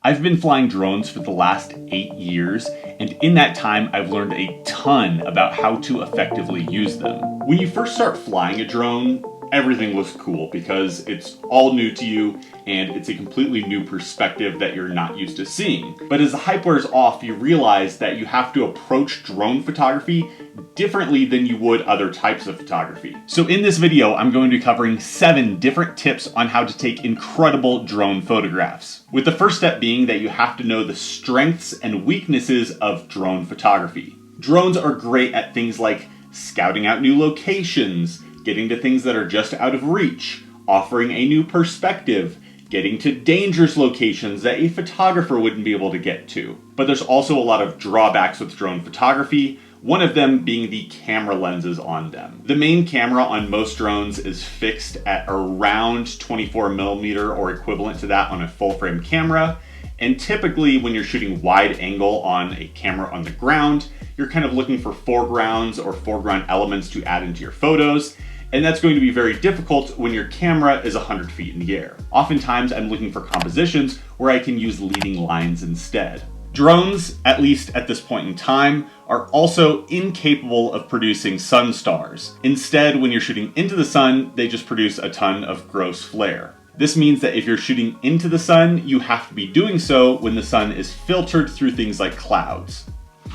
I've been flying drones for the last 8 years, and in that time I've learned a ton about how to effectively use them. When you first start flying a drone, everything looks cool because it's all new to you and it's a completely new perspective that you're not used to seeing. But as the hype wears off, you realize that you have to approach drone photography differently than you would other types of photography. So in this video, I'm going to be covering 7 different tips on how to take incredible drone photographs. With the first step being that you have to know the strengths and weaknesses of drone photography. Drones are great at things like scouting out new locations, getting to things that are just out of reach, offering a new perspective, getting to dangerous locations that a photographer wouldn't be able to get to. But there's also a lot of drawbacks with drone photography, one of them being the camera lenses on them. The main camera on most drones is fixed at around 24mm or equivalent to that on a full frame camera. And typically when you're shooting wide angle on a camera on the ground, you're kind of looking for foregrounds or foreground elements to add into your photos. And that's going to be very difficult when your camera is 100 feet in the air. Oftentimes I'm looking for compositions where I can use leading lines instead. Drones, at least at this point in time, are also incapable of producing sun stars. Instead, when you're shooting into the sun, they just produce a ton of gross flare. This means that if you're shooting into the sun, you have to be doing so when the sun is filtered through things like clouds.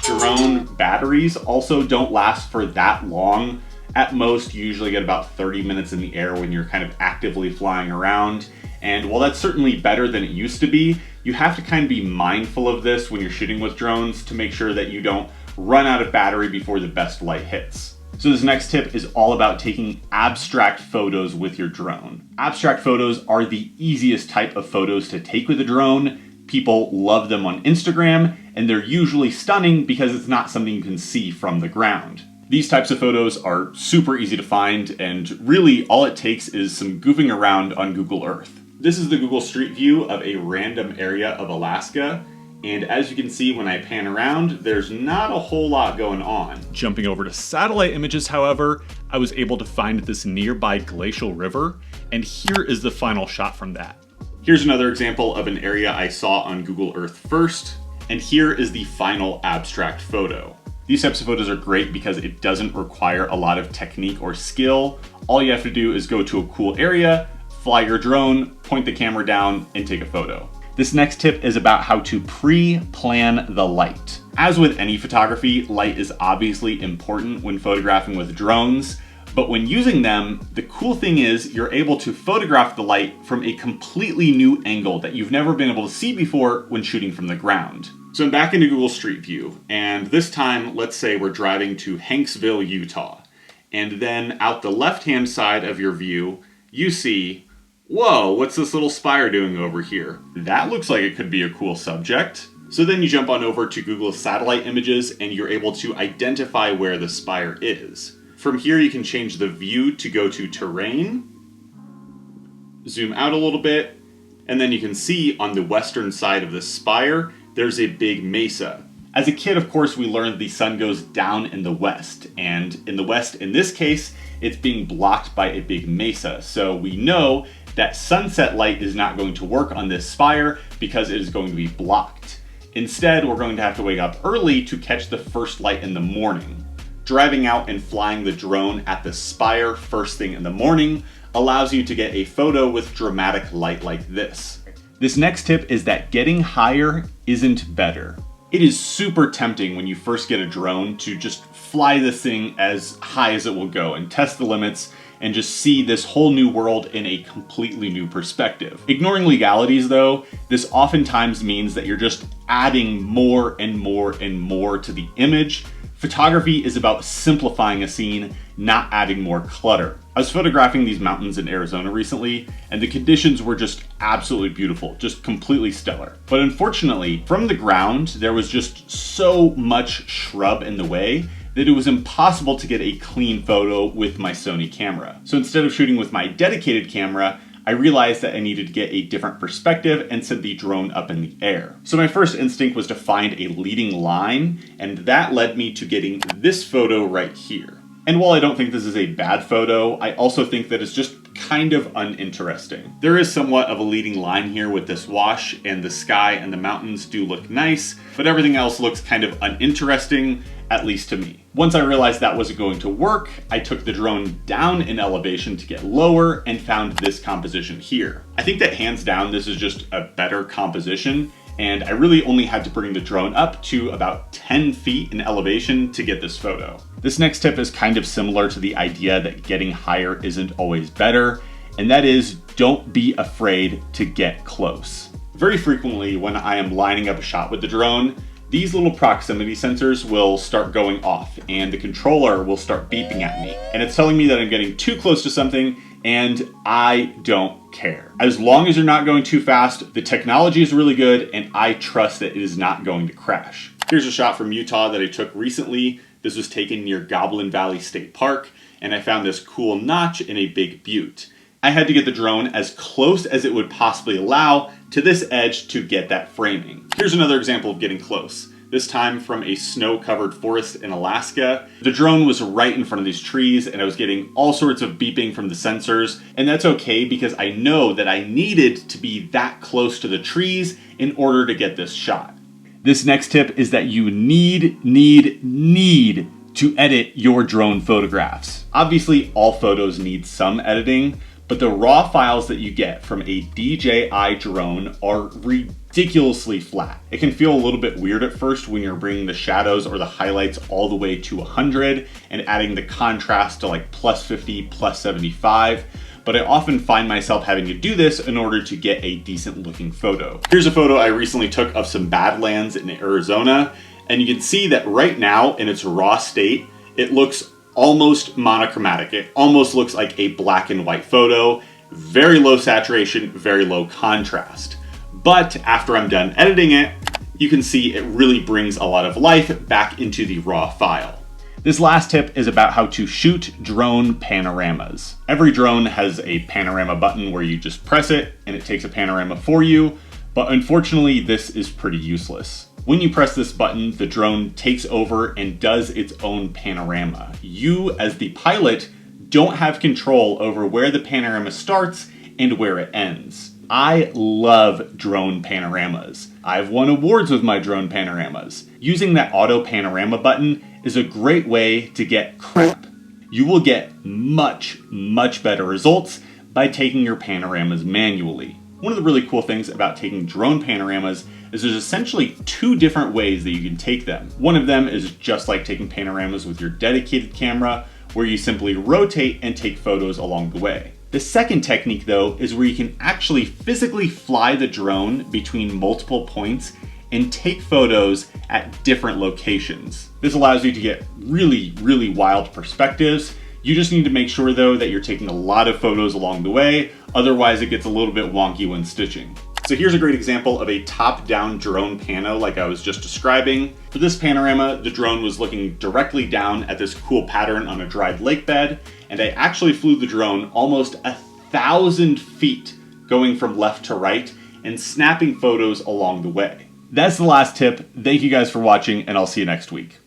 Drone batteries also don't last for that long. At most, you usually get about 30 minutes in the air when you're kind of actively flying around. And while that's certainly better than it used to be, you have to kind of be mindful of this when you're shooting with drones to make sure that you don't run out of battery before the best light hits. So this next tip is all about taking abstract photos with your drone. Abstract photos are the easiest type of photos to take with a drone. People love them on Instagram, and they're usually stunning because it's not something you can see from the ground. These types of photos are super easy to find, and really all it takes is some goofing around on Google Earth. This is the Google Street View of a random area of Alaska, and as you can see when I pan around, there's not a whole lot going on. Jumping over to satellite images, however, I was able to find this nearby glacial river, and here is the final shot from that. Here's another example of an area I saw on Google Earth first, and here is the final abstract photo. These types of photos are great because it doesn't require a lot of technique or skill. All you have to do is go to a cool area, fly your drone, point the camera down, and take a photo. This next tip is about how to pre-plan the light. As with any photography, light is obviously important when photographing with drones, but when using them, the cool thing is you're able to photograph the light from a completely new angle that you've never been able to see before when shooting from the ground. So I'm back into Google Street View, and this time, let's say we're driving to Hanksville, Utah. And then out the left-hand side of your view, you see, whoa, what's this little spire doing over here? That looks like it could be a cool subject. So then you jump on over to Google Satellite Images, and you're able to identify where the spire is. From here, you can change the view to go to terrain, zoom out a little bit, and then you can see on the western side of the spire, there's a big mesa. As a kid, of course, we learned the sun goes down in the west, and in the west, in this case, it's being blocked by a big mesa. So we know that sunset light is not going to work on this spire because it is going to be blocked. Instead, we're going to have to wake up early to catch the first light in the morning. Driving out and flying the drone at the spire first thing in the morning allows you to get a photo with dramatic light like this. This next tip is that getting higher isn't better. It is super tempting when you first get a drone to just fly this thing as high as it will go and test the limits and just see this whole new world in a completely new perspective. Ignoring legalities though, this oftentimes means that you're just adding more and more and more to the image. Photography is about simplifying a scene, not adding more clutter. I was photographing these mountains in Arizona recently, and the conditions were just absolutely beautiful, just completely stellar. But unfortunately, from the ground, there was just so much shrub in the way that it was impossible to get a clean photo with my Sony camera. So instead of shooting with my dedicated camera, I realized that I needed to get a different perspective and set the drone up in the air. So my first instinct was to find a leading line, and that led me to getting this photo right here. And while I don't think this is a bad photo, I also think that it's just kind of uninteresting. There is somewhat of a leading line here with this wash, and the sky and the mountains do look nice, but everything else looks kind of uninteresting, at least to me. Once I realized that wasn't going to work, I took the drone down in elevation to get lower and found this composition here. I think that hands down, this is just a better composition, and I really only had to bring the drone up to about 10 feet in elevation to get this photo. This next tip is kind of similar to the idea that getting higher isn't always better, and that is, don't be afraid to get close. Very frequently when I am lining up a shot with the drone, these little proximity sensors will start going off and the controller will start beeping at me. And it's telling me that I'm getting too close to something, and I don't care. As long as you're not going too fast, the technology is really good and I trust that it is not going to crash. Here's a shot from Utah that I took recently. This was taken near Goblin Valley State Park, and I found this cool notch in a big butte. I had to get the drone as close as it would possibly allow to this edge to get that framing. Here's another example of getting close. This time from a snow-covered forest in Alaska. The drone was right in front of these trees and I was getting all sorts of beeping from the sensors, and that's okay because I know that I needed to be that close to the trees in order to get this shot. This next tip is that you need to edit your drone photographs. Obviously, all photos need some editing, but the raw files that you get from a DJI drone are ridiculously flat. It can feel a little bit weird at first when you're bringing the shadows or the highlights all the way to 100 and adding the contrast to like +50, +75. But I often find myself having to do this in order to get a decent looking photo. Here's a photo I recently took of some badlands in Arizona, and you can see that right now in its raw state, it looks almost monochromatic. It almost looks like a black and white photo, very low saturation, very low contrast. But after I'm done editing it, you can see it really brings a lot of life back into the raw file. This last tip is about how to shoot drone panoramas. Every drone has a panorama button where you just press it and it takes a panorama for you, but unfortunately this is pretty useless. When you press this button, the drone takes over and does its own panorama. You, as the pilot, don't have control over where the panorama starts and where it ends. I love drone panoramas. I've won awards with my drone panoramas. Using that auto panorama button is a great way to get crap. You will get much better results by taking your panoramas manually. One of the really cool things about taking drone panoramas is there's essentially two different ways that you can take them. One of them is just like taking panoramas with your dedicated camera, where you simply rotate and take photos along the way. The second technique though is where you can actually physically fly the drone between multiple points and take photos at different locations. This allows you to get really wild perspectives. You just need to make sure though that you're taking a lot of photos along the way, otherwise it gets a little bit wonky when stitching. So here's a great example of a top-down drone pano like I was just describing. For this panorama, the drone was looking directly down at this cool pattern on a dried lake bed, and I actually flew the drone almost 1,000 feet going from left to right and snapping photos along the way. That's the last tip. Thank you guys for watching, and I'll see you next week.